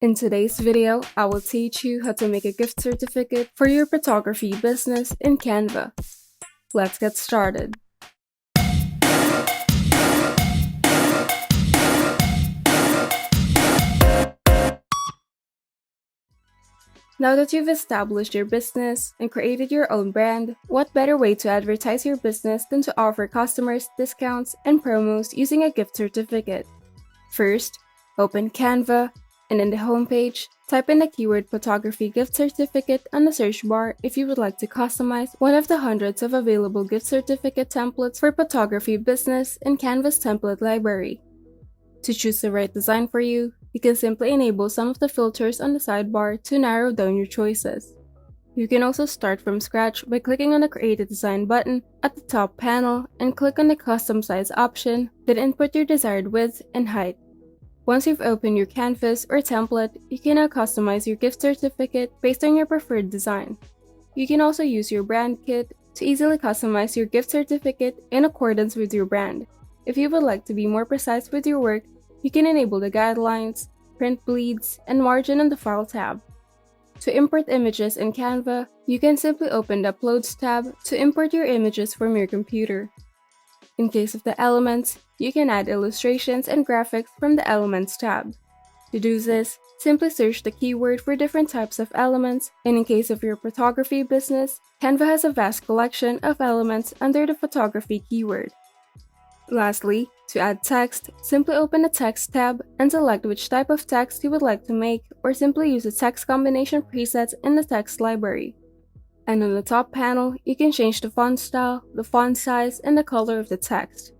In today's video, I will teach you how to make a gift certificate for your photography business in Canva. Let's get started. Now that you've established your business and created your own brand, what better way to advertise your business than to offer customers discounts and promos using a gift certificate? First, open Canva, and in the homepage, type in the keyword photography gift certificate on the search bar if you would like to customize one of the hundreds of available gift certificate templates for photography business in Canva's template library. To choose the right design for you, you can simply enable some of the filters on the sidebar to narrow down your choices. You can also start from scratch by clicking on the Create a Design button at the top panel and click on the Custom Size option, then input your desired width and height. Once you've opened your canvas or template, you can now customize your gift certificate based on your preferred design. You can also use your brand kit to easily customize your gift certificate in accordance with your brand. If you would like to be more precise with your work, you can enable the guidelines, print bleeds, and margin on the File tab. To import images in Canva, you can simply open the Uploads tab to import your images from your computer. In case of the elements, you can add illustrations and graphics from the Elements tab. To do this, simply search the keyword for different types of elements, and in case of your photography business, Canva has a vast collection of elements under the photography keyword. Lastly, to add text, simply open the Text tab and select which type of text you would like to make, or simply use the text combination presets in the text library. And on the top panel, you can change the font style, the font size, and the color of the text.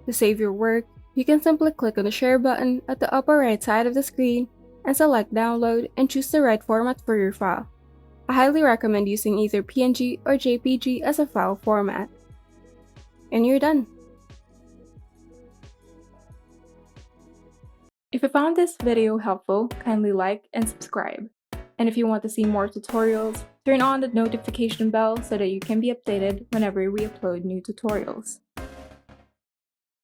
To save your work, you can simply click on the Share button at the upper right side of the screen and select Download and choose the right format for your file. I highly recommend using either PNG or JPG as a file format. And you're done! If you found this video helpful, kindly like and subscribe. And if you want to see more tutorials, turn on the notification bell so that you can be updated whenever we upload new tutorials.